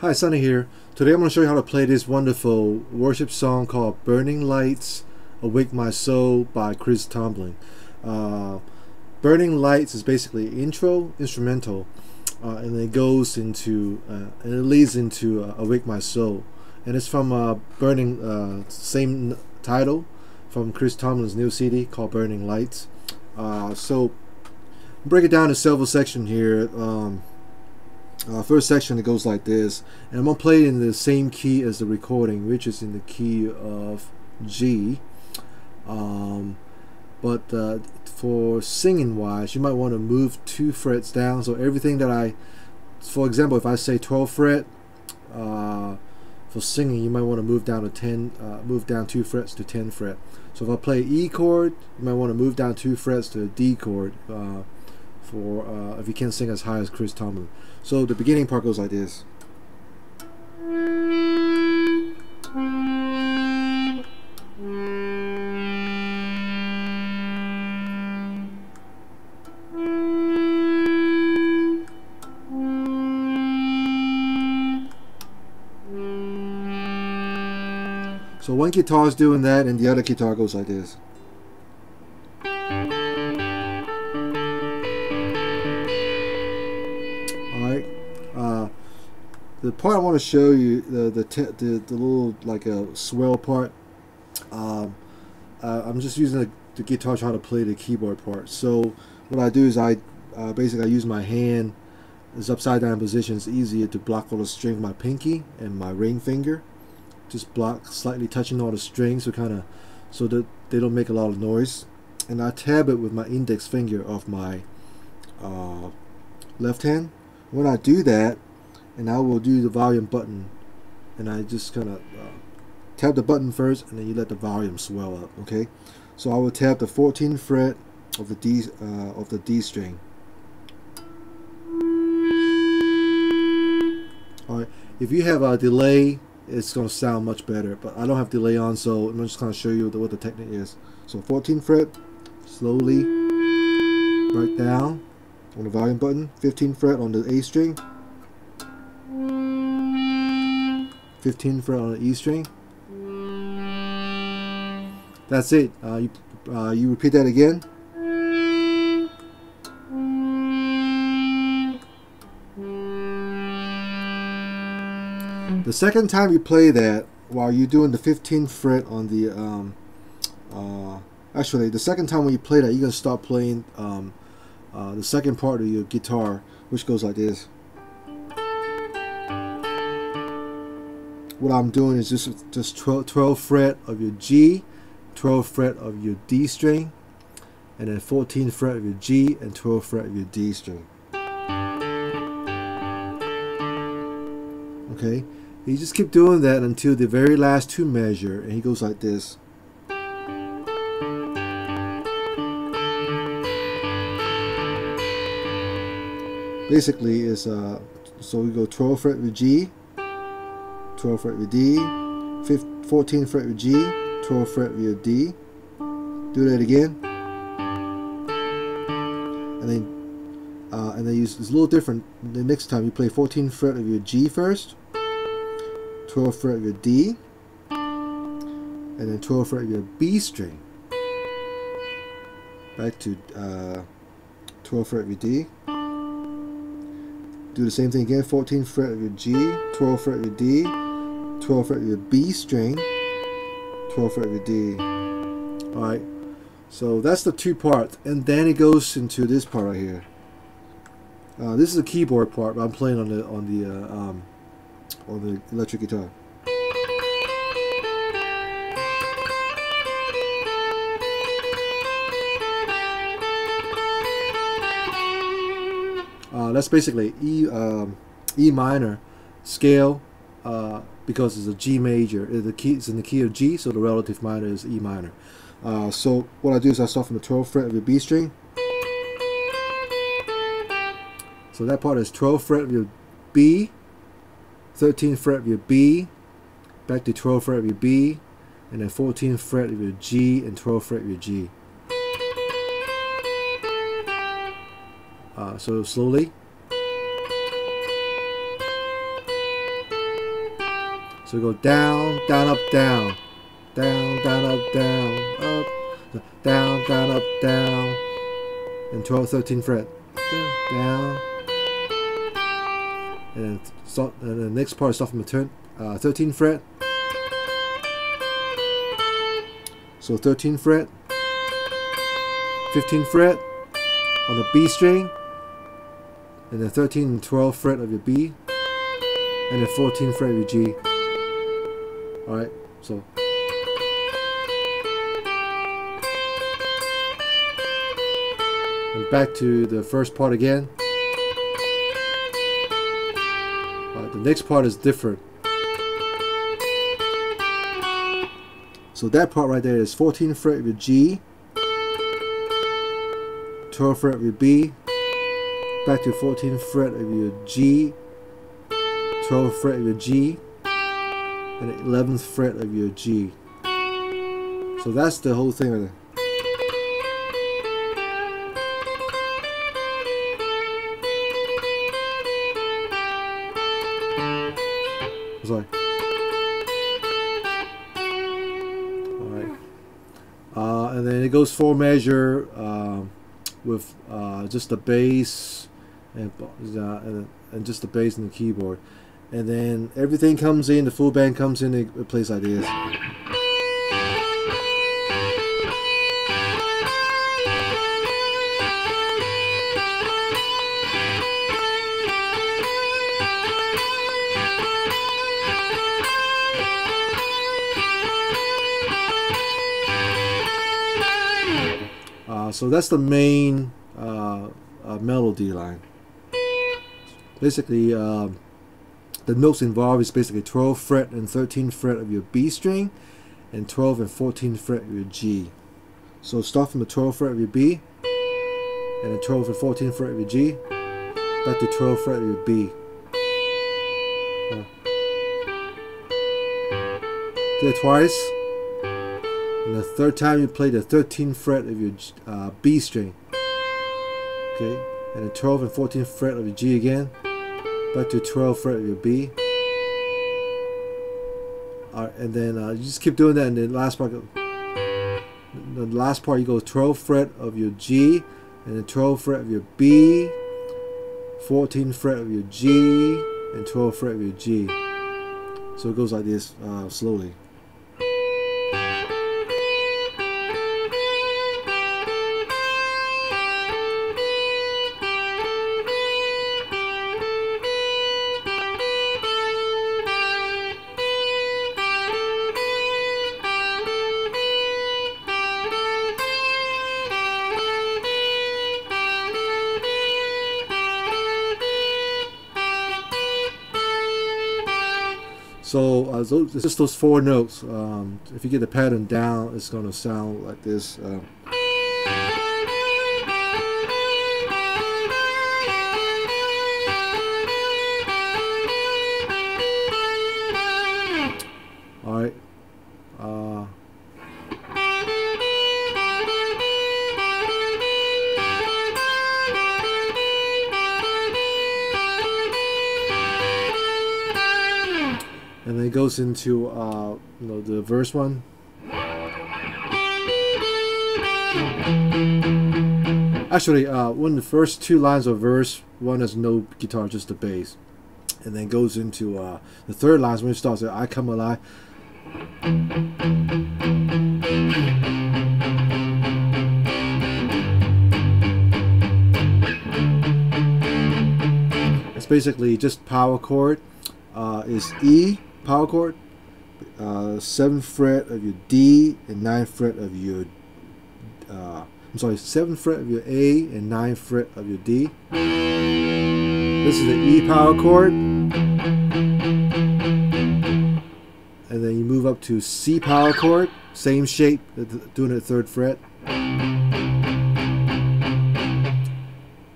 Hi, Sunny here. Today I'm going to show you how to play this wonderful worship song called Burning Lights, Awake My Soul by Chris Tomlin. Burning Lights is basically intro, instrumental, and it goes into, and it leads into Awake My Soul. And it's from same title from Chris Tomlin's new CD called Burning Lights. So break it down to several sections here. First section, it goes like this, and I'm gonna play it in the same key as the recording, which is in the key of G. But for singing wise, you might want to move 2 frets down. So everything that for example, if I say 12th fret for singing, you might want to move down to 10, move down 2 frets to 10th fret. So if I play E chord, you might want to move down 2 frets to a D chord. If you can't sing as high as Chris Tomlin. So the beginning part goes like this. So one guitar is doing that and the other guitar goes like this. The part I want to show you, the little like a swell part, I'm just using the guitar trying to play the keyboard part. So what I do is basically I use my hand. It's upside down position. It's easier to block all the string with my pinky and my ring finger. Just block, slightly touching all the strings so that they don't make a lot of noise. And I tab it with my index finger of my left hand. When I do that, and I will do the volume button, and I just kind of tap the button first, and then you let the volume swell up. Okay, so I will tap the 14th fret of the D string. All right, if you have a delay, it's going to sound much better, but I don't have delay on, so I'm just going to show you what the technique is. So 14th fret, slowly, right down on the volume button. 15th fret on the A string. 15th fret on the E string. That's it. You repeat that again. The second time you play that, while you're doing the 15th fret on the actually the second time when you play that, you're gonna start playing the second part of your guitar, which goes like this. What I'm doing is just 12th fret of your G, 12th fret of your D string, and then 14th fret of your G and 12th fret of your D string. Okay, you just keep doing that until the very last 2 measure, and he goes like this. Basically, is so we go 12th fret with G, 12th fret with D, 14th fret with G, 12th fret with D. Do that again, and then it's a little different. The next time you play 14th fret of your G first, 12th fret of your D, and then 12th fret of your B string. Back to 12th fret of your D. Do the same thing again. 14th fret of your G, 12th fret of your D, 12th fret of your B string, 12th fret of your D. Alright, so that's the 2 parts, and then it goes into this part right here. This is the keyboard part, but I'm playing on the electric guitar. That's basically E minor scale, because it's a G major. It's in the key of G, so the relative minor is E minor. So what I do is I start from the 12th fret of your B string. So that part is 12th fret of your B, 13th fret of your B, back to 12th fret of your B, and then 14th fret of your G and 12th fret of your G. So slowly. So we go down, down, up, down, down, down, up, down, up, down, down, up, down, and 12th, 13th fret, down, and the next part is start from the 13th fret. So 13th fret, 15th fret on the B string, and then 13th and 12th fret of your B, and then 14th fret of your G. Alright, so and back to the first part again. The next part is different. So that part right there is 14th fret of your G, 12th fret of your B, back to 14th fret of your G, 12th fret of your G, and the 11th fret of your G. So that's the whole thing right there. Sorry. Alright. And then it goes 4 measure with just the bass and just the bass and the keyboard. And then everything comes in, the full band comes in, it plays like this. So that's the main melody line. Basically, the notes involved is basically 12th fret and 13th fret of your B string, and 12th and 14th fret of your G. So start from the 12th fret of your B, and the 12th and 14th fret of your G, back to 12th fret of your B. Do it twice. And the third time you play the 13th fret of your B string. Okay, and the 12th and 14th fret of your G again. Back to 12th fret of your B. Alright, and then you just keep doing that, and then the last part you go 12th fret of your G, and then 12th fret of your B, 14th fret of your G, and 12th fret of your G. So it goes like this slowly. So just those 4 notes. If you get the pattern down, it's going to sound like this. All right. And then it goes into the verse one. Actually, when the first 2 lines of verse, one has no guitar, just the bass, and then goes into the 3rd line when it starts. I come alive. It's basically just power chord. Is E power chord, 7th fret of your D and 9th fret of your 7th fret of your A and 9th fret of your D. This is the E power chord, and then you move up to C power chord, same shape, doing it 3rd fret,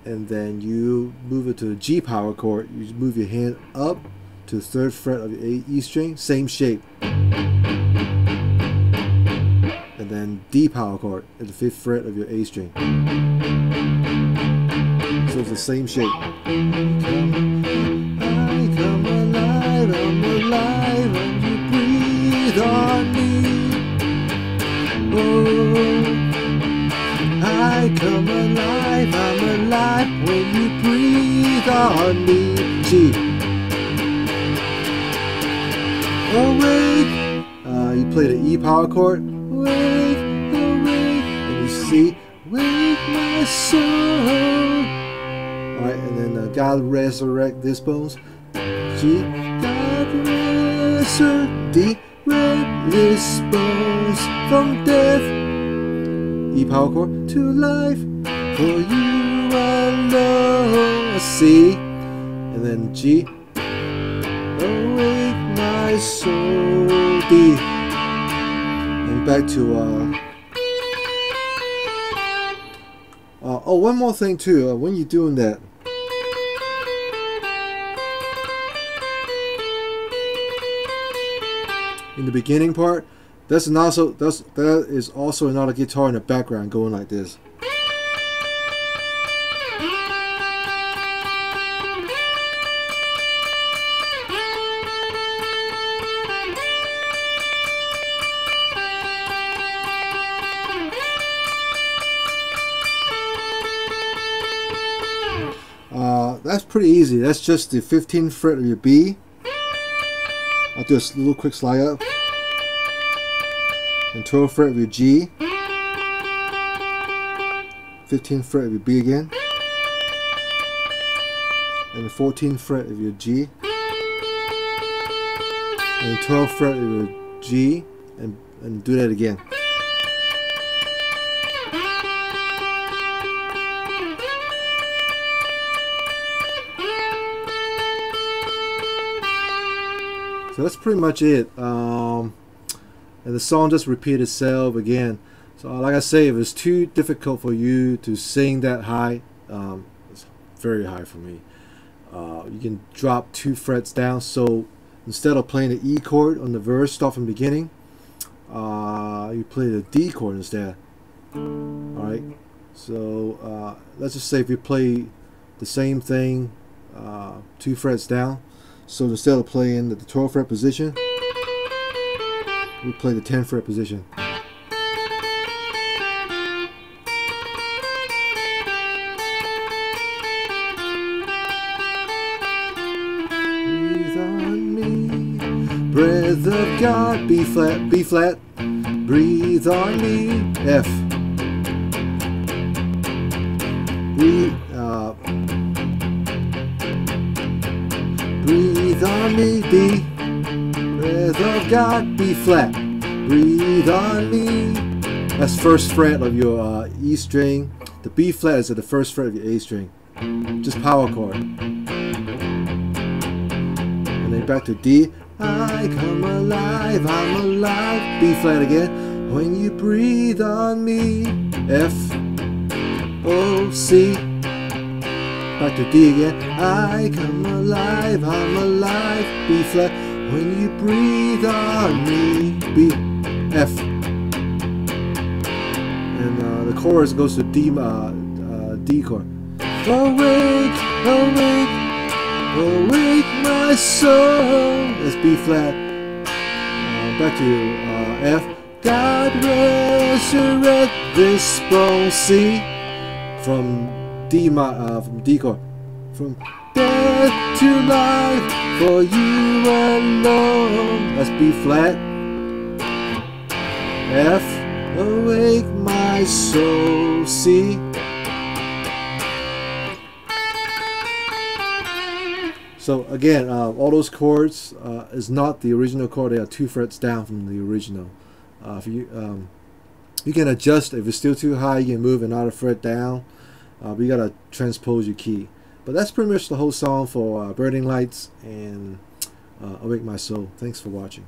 and then you move it to the G power chord. You move your hand up to the 3rd fret of your E string, same shape, and then D power chord at the 5th fret of your A string. So it's the same shape. I come alive, I'm alive, breathe on me. Oh, I come alive, I'm alive when you breathe on me. G. Awake. You play the E power chord. Awake, awake. And you C. Wake my soul. Alright, and then God resurrect this bones. G. God resurrect this bones from death. E power chord to life for you alone. C. And then G. Awake my soul. D. And back to oh, one more thing too. When you're doing that, in the beginning part, that is also another guitar in the background going like this. That's pretty easy. That's just the 15th fret of your B. I'll do a little quick slide up. And 12th fret of your G. 15th fret of your B again. And the 14th fret of your G. And the 12th fret of your G. And do that again. So that's pretty much it. And the song just repeats itself again. So like I say, if it's too difficult for you to sing that high, it's very high for me. You can drop 2 frets down. So instead of playing the E chord on the verse, start from the beginning, you play the D chord instead. Alright. So let's just say if you play the same thing 2 frets down. So instead of playing the 12th fret position, we play the 10th fret position. Breathe on me, breath of God, B flat, B flat. Breathe on me, F. Breathe on me, D. Breath of God, B flat. Breathe on me. That's first fret of your E string. The B flat is at the first fret of your A string. Just power chord. And then back to D. I come alive, I'm alive. B flat again. When you breathe on me. F. O, C. Back to D again. I come alive, I'm alive. B flat. When you breathe on me. B, F. And the chorus goes to D, D chord. Awake, awake, awake my soul. That's B flat. Back to F. God resurrect this bone. C. From D chord. From death to life for you alone. That's B flat. F. Awake my soul. C. So again, all those chords is not the original chord. They are 2 frets down from the original. If you can adjust. If it's still too high, you can move another fret down. But you gotta transpose your key. But that's pretty much the whole song for Burning Lights and Awake My Soul. Thanks for watching.